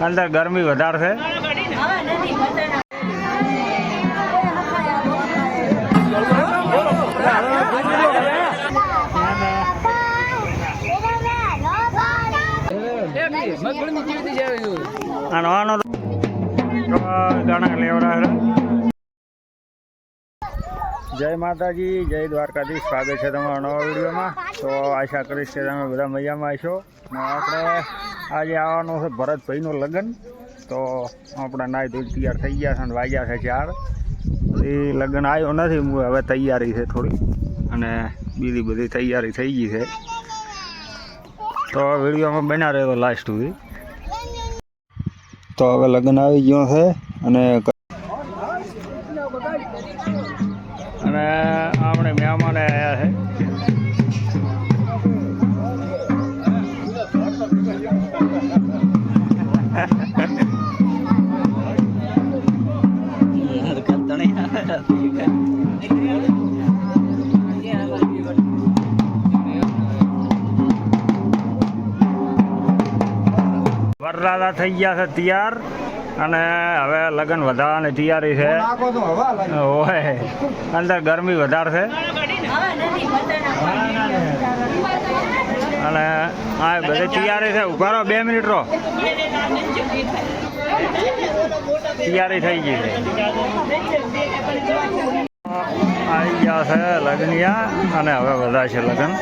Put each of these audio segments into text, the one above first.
અંદર ગરમી વધારે છે. જય માતાજી, જય દ્વારકાધીશ. સ્વાગત છે તમારા નવા વિડીયોમાં. તો આશા કરીશ કે તમે બધા મજામાં હશો. ને આપણે આજે આવવાનું છે ભરતભાઈનું લગ્ન. તો આપણે નાહી ધોઈ તૈયાર થઈ ગયા છે અને વાગ્યા છે 4. એ લગ્ન આવ્યો નથી, હવે તૈયારી છે થોડી, અને બીજી બધી તૈયારી થઈ ગઈ છે. તો વિડીયોમાં બન્યા રહ્યો લાસ્ટ સુધી. તો હવે લગ્ન આવી ગયો છે અને આપણે મહેમાને આવ્યા છે. વરરાજા થઈ ગયા છે તૈયાર, અને હવે લગ્ન વધારવાની તૈયારી છે. ઓય અંદર ગરમી વધારે છે, અને આ બધી તૈયારી છે. ઉભા રહો 2 મિનિટ રહો. તૈયારી થઈ ગઈ છે. આવી ગયા છે લગ્નિયા, અને હવે વધારે છે લગ્ન.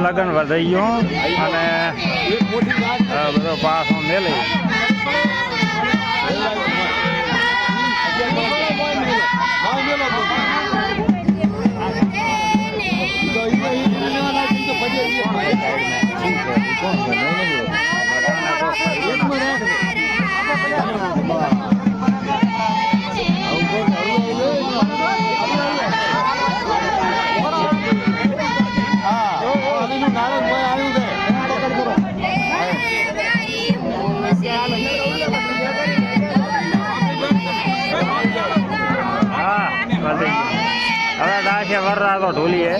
લગ્ન વધાઈ ગયો, અને બધો પાસો મેલી. હવે દાશે વરરાજો ઢોલીએ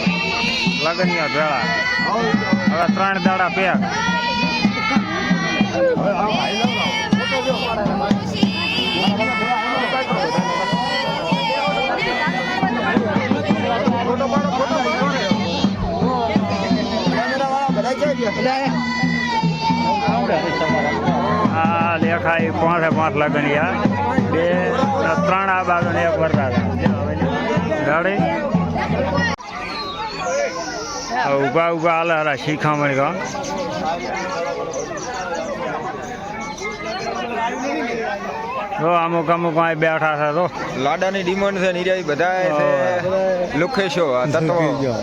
લગનિયા ભેળા. હવે 3 દાડા પેક. બધા દેખાય 5 લગનિયા 2 3 આ બાજુ ને 1 વરતા ગાડી ઉભા હાલે શીખામણ કા તો અમુક અહીં બેઠા છે તો લાડાની ડિમાન્ડ છે નિરાઈ બધા છે લુખેશો તત્વો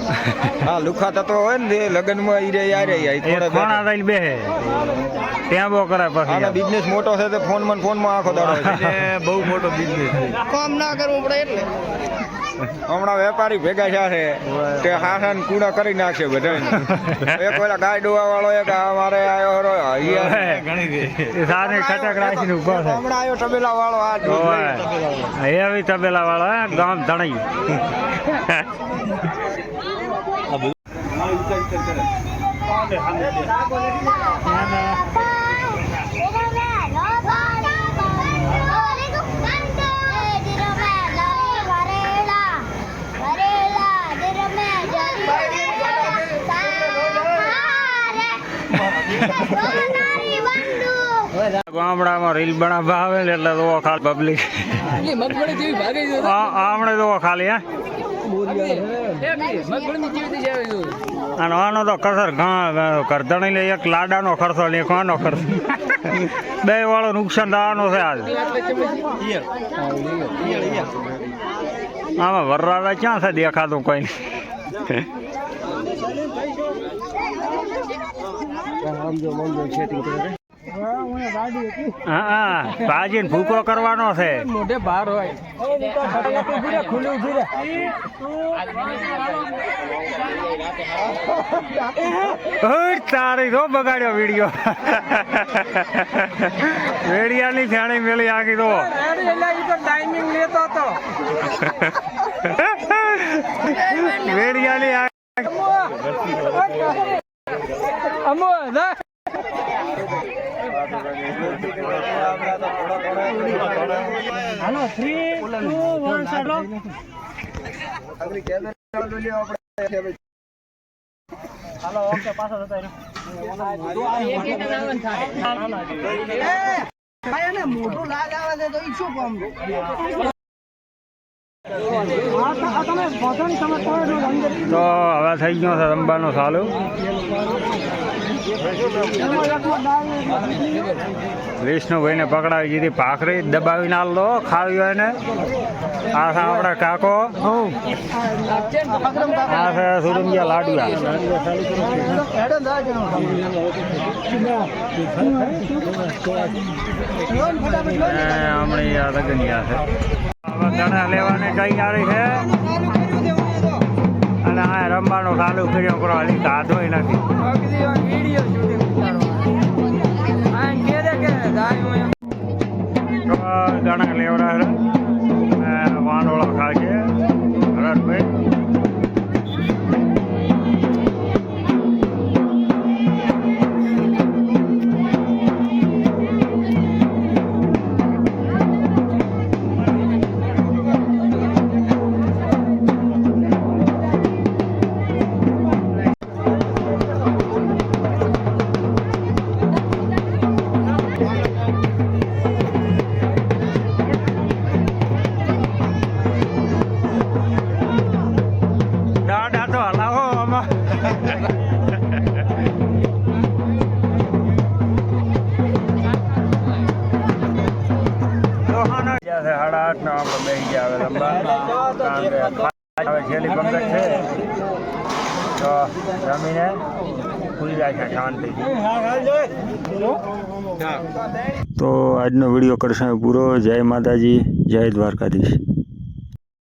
હા લુખા તત્વો હોય ને લગનમાં ઈરે યારે કોણા થઈને બેહે ત્યાં બહુ કરે પછી બિઝનેસ મોટો છે તો ફોન માં આખો દાડો છે બહુ મોટો બિઝનેસ કામ ના કરવું પડે એટલે હમણાં વેપારી ભેગા છે તે હાસાન કૂડા કરી નાખશે બધા એક પેલા ગાય ડોવા વાળો એક અમારે આવ્યો સારી ખટક રાખીને ઉભો છે હમણાં આવ્યો તબેલા વાળો એવી તબેલા વાળો ગામ ધણાઈ ગામડામાં રીલ બનાવવા આવે ને એટલે તો ખાલી પબ્લિક આમણે તો ખાલી આનો તો કસર કરધણી લે એક લાડાનો ખર્ચો ને એક આનો ખર્ચો બે વાળો નુકસાન થવાનો છે આજ આમાં વરરાજા ક્યાં છે દેખાતું કોઈ હા ભાજી ભૂકો કરવાનો છે મોઢે ભાર હોય તારી તો બગાડ્યો વિડીયો વેડિયાની ફેણી મેલી આગી તો ટાઈમિંગ લેતો હતો વેડિયાની હાલો 3 2 1 ચાલો હાલો ઓકે પાછો જતા રહ્યો મોટું લાગ આવે છે તો ઈ શું કામ તો હવે થઈ ગયો છે રમવાનું ચાલુ વિષ્ણુભાઈને પકડાવી દીધી ભાખરી દબાવી ના લો ખાવી હોય ને આ છે આપણા કાકો આ છે સુરંગિયા લાડુઆ હમણાં આ લગનિયા છે ચણા લેવાની તૈયારી છે અને આ રમવાનો ચાલુ કર્યો કરો હજી કાઢો નથી ચણા લેવડા વાંડોળો ખાશે હરતભાઈ છેલ્લી પંગત છે તો જમીને ખુલી જાય છે શાંતિ તો આજનો વિડીયો કરશે પૂરો જય માતાજી જય દ્વારકાધીશ